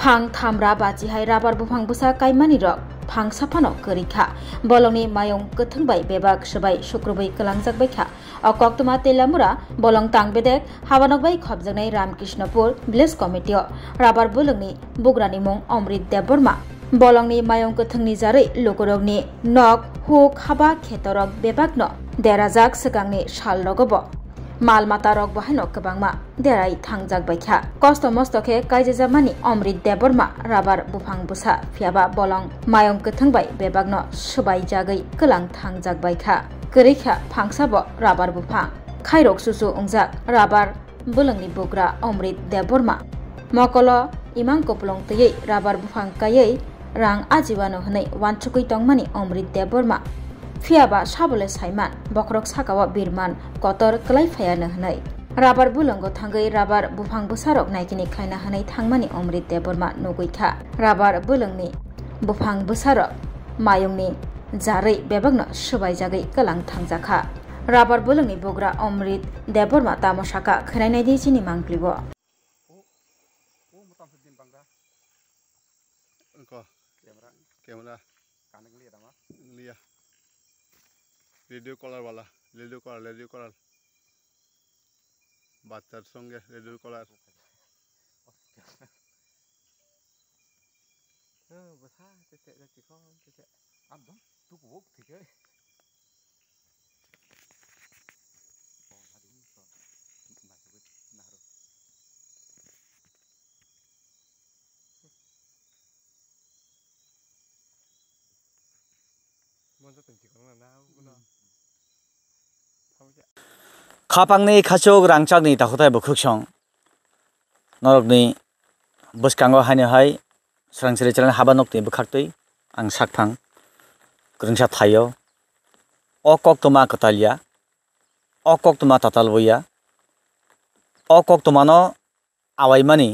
phang thamra bachi hai rabar bufang busa kaimani rok phang sapano kerikha bolongni mayong kethungbai bebak sebai sukrubai kelangjak baikha okoktuma telamura bolong tangbedek habanokbai khobjaknai Ramkrishnapur village committee rabar bulungni bugrani mong Amrit Deborma bolongni mayong kethungni jarei lokorokni nok huk haba khetorok bebakno derajak sekangni sal rogobo mal mata rok bahino kebangma derai thangjak baikha kosto mostoke kaijajamani Amrit Deborma rabar bufang busa phiaba bolong mayong kethungbai bebakno subai jagai kelang thangjak baikha kerikha phangsabo rabar bufang khairok susu ungjak rabar bulungni bugra Amrit Deborma mokolo imang koplong tei rabar bufang kayei rang ajiwano hnai wanchukui tongmani Amrit Deborma phiaba sabole saiman bokrok sakawa birman kotor klai phayana hnai rabar bulongo thangai rabar bufang busarok naikini khaina hanai thangmani Amrit Deborma nuguikha rabar bulongni bufang busarok mayungni jarei bebakno subai jagai kelang thangjakha rabar bulongni bogra Amrit Deborma tamosaka khrainai di chini mangplibo camera लिया radio collar वाला radio collar बाच्चार संगे radio collar Khapangni khachok rangchakni takhotai bukhuksong norokni buskango haino hai srangsri chalan habanokni bukhaktui ang sakphang krungsa thayo o koktoma katalia o koktoma tatalboya o koktomano awaimani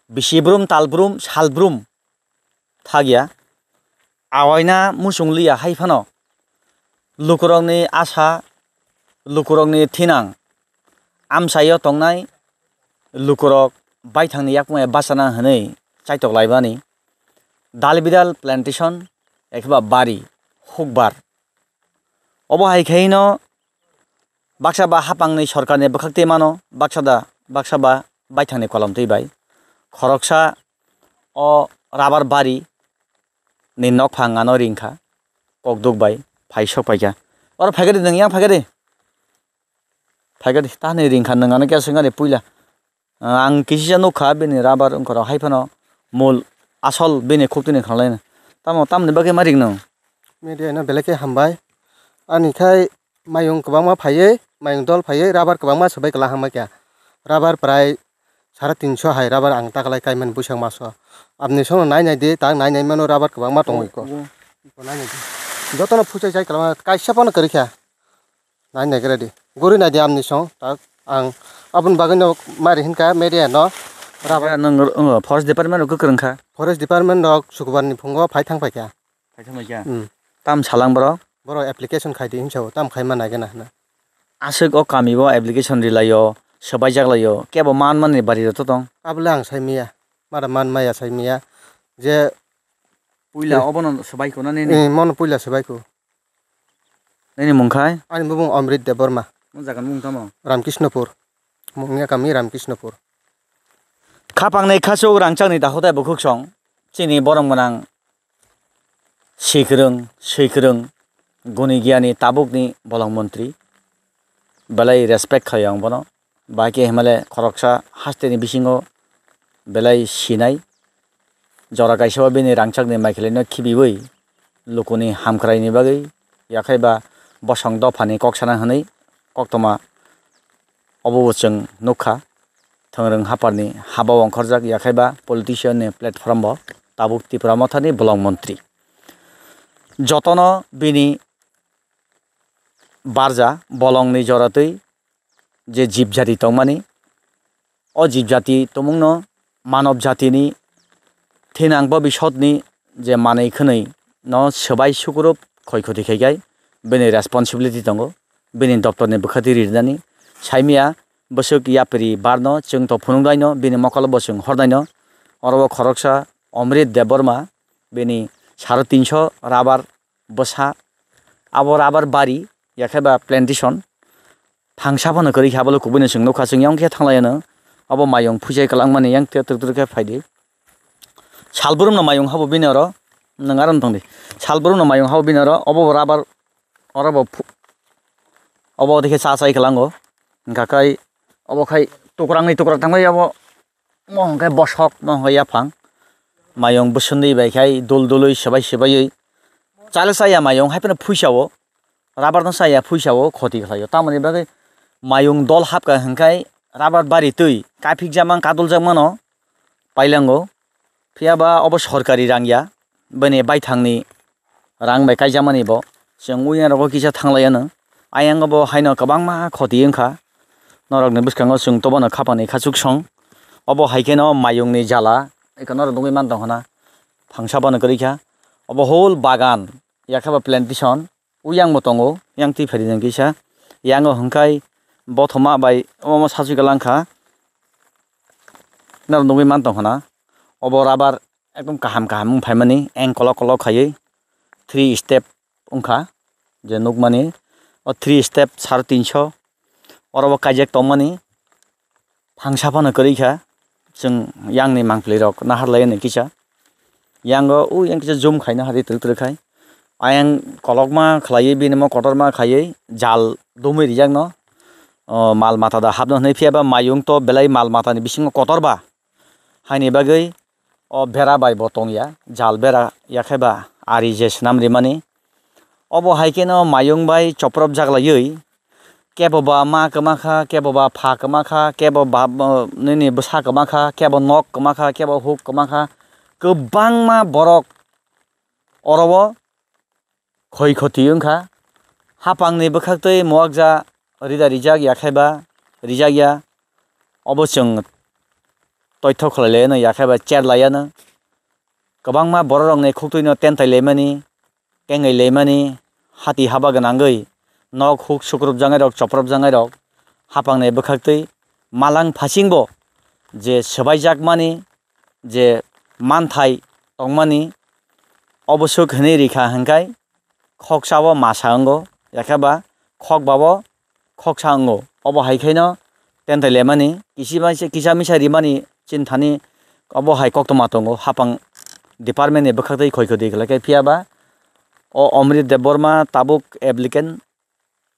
bisibrum talbrum salbrum thagya awaina musunglia haifano lukurongni asa lukurokni thinang amsayo tongnai lukurok baithangni yakmaya basana hwnei chaitok laibani dalbidal plantation ekba bari hukbar obo haikhaino baksaba hapangni sorkarni bukhakte mano baksaba baithangni kolamtui bai khoroksa o rabar bari ni nokphang ano ringkha kokduk bai phaisok paikha or phagari nang yang phagari tani ringkha nangano kya singari puila ang kisija nokha bini rabar ongkoro haifano mul asol bini khuktini khanlaina tamni bage maring no media na beleke hambai ani khai mayung kwbangma phaiye mayung dol phaiye rabar kwbangma sabai kala hamma kya rabar prai 350 hai rabar ang taklai kaiman busang maso apni sono nai de ta nai mano rabar kwbangma tongoi ko nai jotono phusai jai kala kaisa pano kerikha nai gere di gori na diam ni song tak ang abun bagano mari hinka media no rabar nang forest department ko kerengkha forest department rok sukubar ni phungo phaithang paikya tam salang bro application khaidi himso tam khaima nagena na asik o kami bo application rilayo sabai jaglayo kebo man ni bari to tong ablang saimia mara man maya saimia je puila obono sabai ko na ne mon puila sabai ko neni mungkhai ani bubung Amrit Deborma jagan mung tamo Ramkrishnapur mungnya kami Ramkrishnapur khapangni khachok rangchakni dakhotai bukhuksong chini borong manang seikrung guni gyani tabukni bolong mantri belai respect khayang bono baki himale khoroksa hasteni bisingo belai sinai jora kaisa bini rangchakni maikhelino khibibui lukuni hamkraini bagai yakhaiba bosong dofani koksana hwnei koktoma obochung nukha thangrung haparni haba wangkharjak yakhaiba politician ni platform bo tabuk tripura mathani bolong mantri jotono bini barja bolongni joratui je jibjati tongmani o jibjati tomungno manav jatini thinang bobishotni je manei khwnei no sabai sukurup khoikhoti khaigai bini responsibility tongo bini doptorni bukhati rirnani saimia bosuk yapri barno chung to phunungdaino bini mokolo bosung hordaino अरब खरकसा अमृत देबबर्मा बेनि 350 rubber बसा abo rabar bari yakheba plantation thangsaphano kori khabalo kubino singno khasing yang khe thanglayano abo mayong phujai kalangmani yang te tuk khe phaidi salburum no mayong habo binaro nangaron thongdi salburum no mayong habo binaro abo rabar orabo abo dekhe sa sai kalango ngakai abo khai tukrang tangbai abo mohongai boshok mohongai yaphang mayong busundei bai khai dol sebai chale saya mayong haipena phuisao rabar no saya phuisao khoti khlayo tamani bagai mayong dol hapka hangkai rabar bari tui kafik jamang kadol jamano pailango phiaba obo sorkari rangya bane baithangni rang bai kaijamani bo jengui aro kisa thanglayano ayang bo haino kabangma khoti engkha norokni buskango sung tobono khapani khachuk song obo haikeno mayongni jala ekonor dungui mantong hana phangsabano korikha obo whole bagan yakhaba plantation uyang motongo yang ti phari jang kisa yango hangkai bothoma bai omo sasu galangkha nor dungui mantong hana obo rabar ekdom kaham phaimani eng kolok khayei 3 step ongkha je nukmani o 3 step 350 orobo kajek tomani phangsapano korikha jeng yangni mangpli rok naharlayani kisa yango yang kisa zoom khaina hari tuk khai ayang kolokma khlaiye binimo kotorma khayei jal dumui rijangno mal mata da habno nei phiaba mayung to belai mal mata ni bisingo kotorba haini bagai o bera bai botongya jal bera yakheba ari je snam rimani obo haikeno mayung bai choprop jaglayei keboba ma kamakha keboba pha kamakha keboba nini bsa kamakha kebo nok kamakha kebo huk kamakha kebangma borok orobo khoi khoti ongkha hapangni bokhaktei moakja rida rijak yakheba rijakya obosong toitho khlaileno yakheba cherlayano kabangma bororongni khuktuino tentai lemani kengai lemani hati haba ganangoi nok huk sukrup jangai rok choprop jangai rok hapangni bokhaktei malang phasingbo je sabaijak mani je manthai tongmani obosok hne rikha hangkai khoksawo masango yakhaba khokbabo khoksango obo haikhaino tentai lemani kisamisa rimani chinthani obo hai koktoma tongo hapang department ni bokhaktei khoikhodi khlakai phiaba o Amrit Deborma tabuk applicant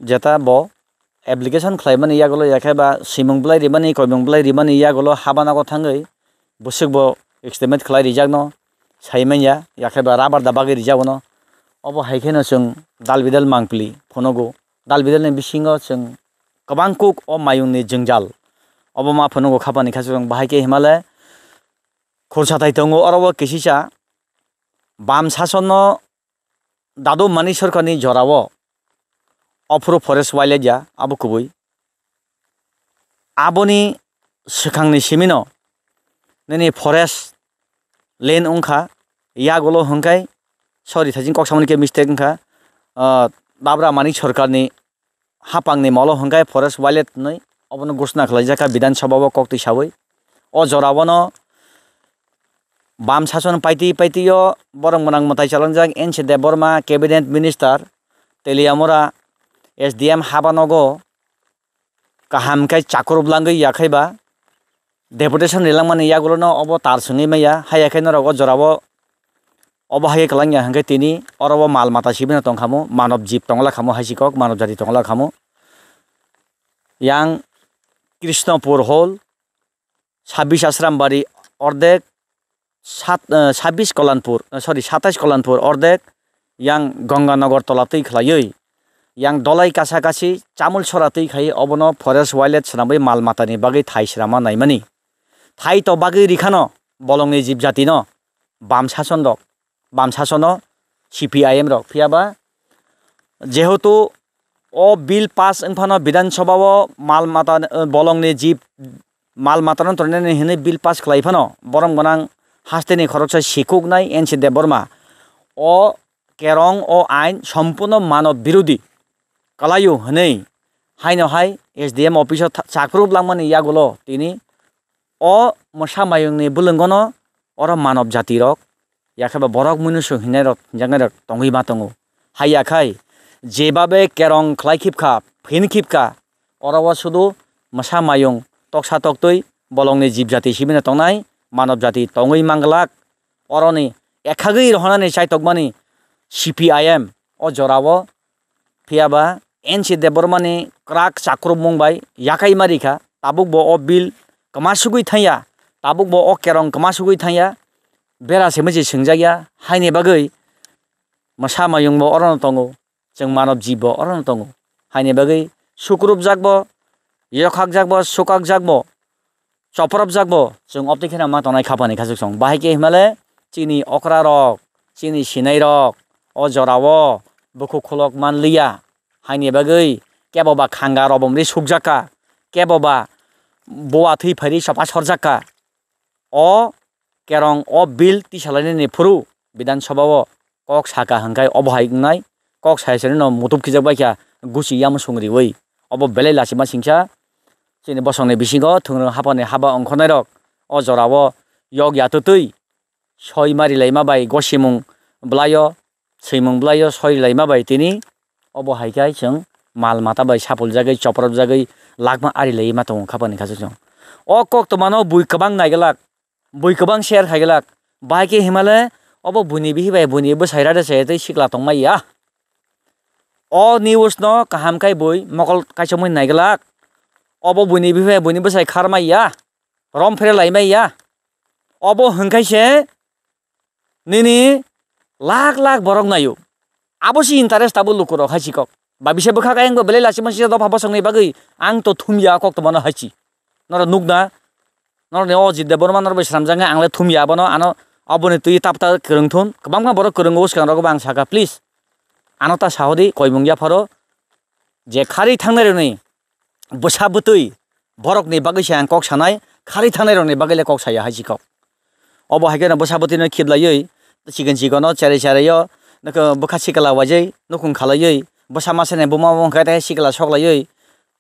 jeta bo application khlaimani yagolo yakhaba simung blai rimani koimung blai rimani yagolo habanago thangai busukbo estimate khlai rijakno saimanya yakhaba rabar da bagi rijagono obo haikhaino sung dalbidal mangpli phonogo dalbidal ni bisingo sung kabangkuk o mayungni jengjal obo ma phonogo khapani khasung bahaike himalay khursatai tongo orobo kisisa bam sasono dadu mani sorkarni jorao Apro forest wildlife ja abo kubui aboni sekhangni simino nini forest lane ongkha yagolo hangkai sorry thajin koksamani ke mistake ongkha dabra mani sarkarni hapangni molo hangkai forest wildlife noi obono gosna khlaijaka Bidhan Sabha o kokti saboi o jorabono bam sason paiti yo borong monang matai chalangjak NC Deborma cabinet minister Teliamora SDM habanogo kahamkai chakurup langai yakhaiba deputation rilangmani yagulono obo tar sungi maya hayakhaino rogo jorabo obo haye kalangya hangkai tini orobo mal mata sibina tongkhamo manav jeep tongla khamo hasikok manav jati tongla khamo yang Krishnapur hol 26 Asrambari ordek 27 Kolanpur sorry 27 Kolanpur ordek yang Ganganagar tolatei khlayei yang dolai kasakasi chamul soratei khai obono forest wildlife srambai mal matani bagai thai srama naimani thai to bagai rikhano bolongni jib jati no bam sasono CPIM rok phiaba jehetu o bill pass engphano Bidhan Sabha o mal mata bolongni jib mal matanon tornene hine bill pass khlai phano borong bonang hasteni khoroksa sikuk nai NC Deborma o kerong o ain সম্পূর্ণ মানব বিরোধী kalayu hanei haino hai SDM office chakrub langmani yagulo tini o mosa mayungni bulungono oro manab jati rok yakaba borok munusu hinai rok jangai rok tongui ma tongo haiyakhai jebabe kerong khlai khipkha phin khipkha oro wa sudu masa mayung toksa toktoi bolongni jib jati sibina tongnai manab jati tongui manglak oroni ekhagui rohanani chai tokmani CPIM o jorao phiaba NC Debormani krak chakrub mungbai yakai marikha tabuk bo o bill kamasugui thaya tabuk bo o kerong kamasugui thaya bera semeji singjaya haine bagui masa mayung bo oron tongo jeng manab jib bo oron tongo haine bagui sukrup jakbo yokhak jakbo sukak jakbo choprop jakbo jeng optikhena ma tonai khapani khasuk song bahike himale chini okra rok chini sinai rok o jorao buku khulok manliya haine bagui keboba khanga robomri sukjaka keboba boa thui phari sapa sorjaka o kerong o bill tisalani ni phuru bidan sabao kok saka hangkai obohai ngai kok saisani no mutup kijak baikya gusi yam sungri oi obo belai lasima singsa chini bosongni bisingo thungrung hapani haba ongkhonai rok o jorao yok yatutui soi mari laima bai gosimung blayo seimung blayo soi laima bai tini obo haikai jeng mal mata bai sapul jagai choprop jagai lakma ari laima tong khapani khasujong o kok to mano bui kabang naigalak bui kabang share khaigalak baike himale obo buni bihi bai buni bo saira de sayate sikla tongmai ya o news no kaham kai bui mokol kaisomoi naigalak obo buni bihi bai buni bo sai kharmai ya rom fere laimai ya obo hangkaise nini lak lak borok nayo abosi interest abo lukuro hasikok babise bokha kaeng bo belai lasi mansi do phaba songnai bagui ang to thumya kok to mano hachi nor nugna nor ne o jidde borman nor besramjanga angle thumya bono ano aboni tui tapta kerengthun kabangma borok kerengo skang rok bang saka please anota sahodi koimungya pharo je khari thangnai roni bosa butui borok ni bagui sang kok sanai khari thangnai roni bagile kok saya hasikok obo haigena bosa butino khidlayoi chicken chicono chare chare yo nako bokha sikala wajai nokung khalayoi bosa masane boma bongka ta sikala soklayoi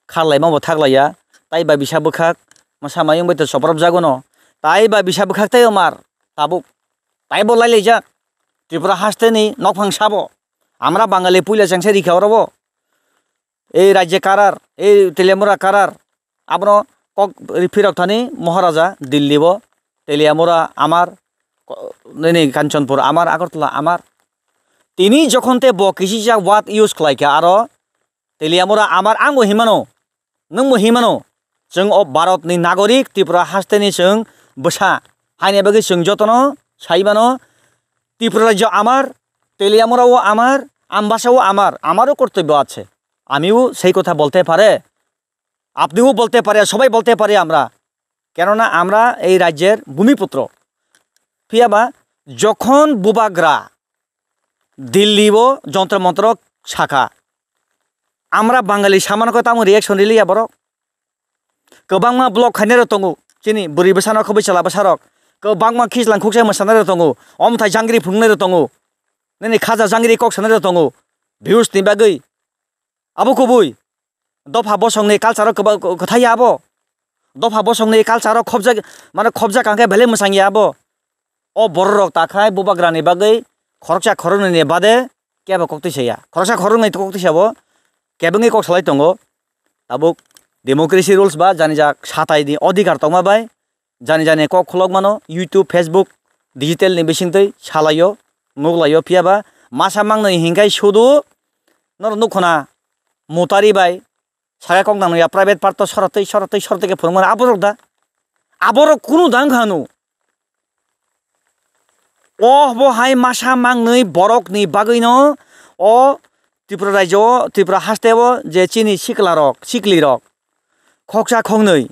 kharlai ma bo thaklaya tai ba bisa bokhak masa mayung bai to soprop jagono tai ba bisa bokhak tai omar tabuk tai bo lai leja Tripura hasteni nokphang sabo আমরা বাঙালি পুইলা চাংসে রিখা রব এই রাজ্যে কারার এই তেলিয়ামুরা কারার আপনার cock ফিরক Thani মহারাজা দিল্লিব তেলিয়ামুরা আমার কাঞ্চনপুর আমার আগরতলা আমার তিনি যখন তে বকিসি যা ওয়াট ইউজ খালাইখা আর তেলিয়ামুরা আমার आंबो हिमानो नोंबो हिमानो जों भारतनि नागरिक त्रिपुरा हास्तेनि जों बोसा हाइने बागै जों जतनो साइबानो त्रिपुरा राज्य আমার তেলিয়ামুরাও আমার আমবাসাও আমার আমারও কর্তব্য আছে আমিও সেই কথা বলতে পারে আপনিও বলতে পারে সবাই বলতে পারে আমরা কেননা আমরা এই রাজ্যের ভূমিপুত্র ফিয়াবা যখন বুবাগ্রা দিল্লিও যন্ত্রমন্ত্র শাখা আমরা বাঙালি সামানকতা আমি রিয়েকশন রিলিয়া বড় গোबांमा ब्लग खाइनेर दङो चिनि बुरि बसाना खबै चला बसारक गोबांमा खिसलां खुखसे मोसानार दङो अमथाय जांगिरि फुंनार दङो नैनि खाजा जांगिरि कक सानार दङो भिउस नि बागै आबो कबुय दफा बसंनि कालचार खोथाया आबो दफा बसंनि कालचार खबजा माने खबजा कांके बेले मोसांगिया आबो अ बररक ताखाय बुबाग्रानि बागै खरकसा खरंनि बादे केबा कक्तिसया खरकसा खरंनि कक्तिसाबो केबंनि कक सालाय दङो आबो डेमोक्रेसी रुल्स बा जानि जा साताइनि अधिकार तंमा बाय जानि जानि कक खलक मानो यूट्यूब फेसबुक डिजिटल नि बिसिंतै सालायो नुगलायो फियाबा मासा मांनै हिंगाय सुदु नर नुखना मोतारि बाय सागा कक नांया प्राइवेट पार्ट सरतै के फोरमान आबरक दा आबरक कुनु दां खानु ओ बहाय मासा मांनै बरकनि बागैनो ओ त्रिपुरा राज्य त्रिपुरा हास्तेव जे चिनि सिकलारक सिकलिरक खक्सा खंनै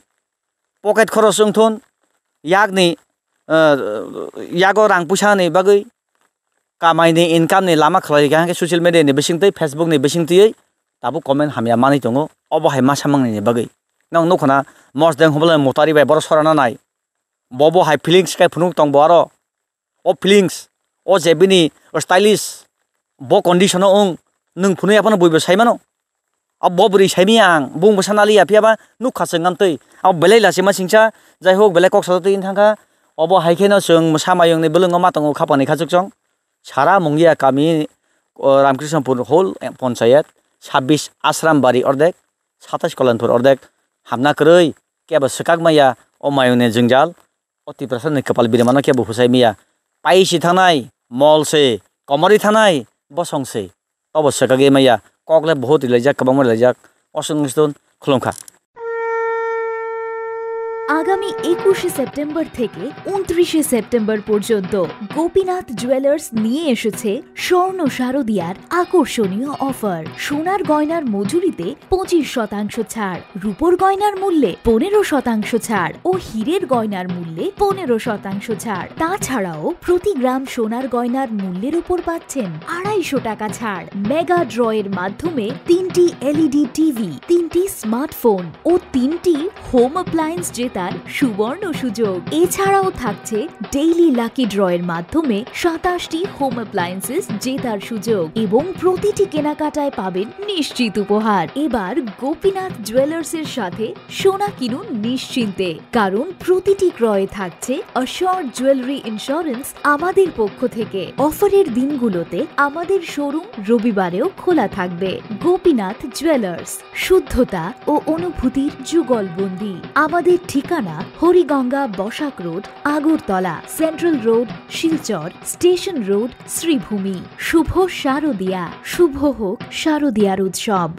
पकेट खरस जोंथुन यागनि यागो रां पुसानि बागै कामायनि इनकामनि लामा खालायगा ससियेल मिडियानि बिसिंतै फेसबुकनि बिसिंतै दाबो कमेन्ट हामिया मानि दङ अबहाय मासा मांनि बागै नों नखना मसदें हमला मोतारि बाय बर सराना नाय बबो हाय फिलिंग्स काय फुनुक दं बारो ओ फिलिंग्स ओ जेबिनि स्टाइलिश ब कन्डिशनाव ओं नों फुनै आपन बयबो साइमानो अब बबरी साइमी आं बुंबो सानालिया फियाबा नुखासो गामतै अब बेले लासे मा सिंसा जाय होक बेले कक साथै थांगा Obo haikeno sung samayong ni belung matong kapani kajukjong Sara Mungia kami Ramkrishnapur whole Panchayat 26 Ashram Bari ordek 27 Kolanpur ordek hamna kroi keba sekak maya o mayone jungjal oti prasan kapal birimano kebu husai miya paisi thanai mall se komori thanai bosong se obo sekage maya kokle bahut ilajak kabang ilajak osungstun khulongkha আগামী 21শে September থেকে 29শে September পর্যন্ত Gopinath jewellers নিয়ে এসেছে স্বর্ণ শারদিয়ার আকর্ষণীয় offer সোনার গয়নার মজুরিতে 25% ছাড় রূপোর গয়নার মূল্যে 15% ছাড় ও হীরের গয়নার মূল্যে 15% ছাড় তাছাড়াও প্রতি গ্রাম সোনার গয়নার মূল্যের উপর পাচ্ছেন 250 টাকা ছাড় মেগা ড্রয়ের মাধ্যমে 3টি এলইডি টিভি 3টি স্মার্টফোন ও 3টি হোম অ্যাপ্লায়েন্স জেতার সুবর্ণ সুযোগ এছাড়াও থাকছে ডেইলি লাকি ড্রয়ের মাধ্যমে 27টি হোম অ্যাপ্লায়েন্সেস জেতার সুযোগ এবং প্রতিটি কেনাকাটায় পাবেন নিশ্চিত উপহার এবার গোপীনাথ জুয়েলার্সের সাথে সোনা কিনুন নিশ্চিন্তে কারণ প্রতিটি ক্রয়ে থাকছে অ্যাশিওরড জুয়েলারি ইন্স্যুরেন্স আমাদের পক্ষ থেকে অফারের দিনগুলোতে আমাদের শোরুম রবিবারেও খোলা থাকবে গোপীনাথ জুয়েলার্স শুদ্ধতা ও অনুভূতির যুগলবন্দি আমাদের ঠিকানা Hariganga Basak road Agartala central road Silchar station road Sribhumi শুভ শারদিয়া শুভ হোক শারদিয়ার উৎসব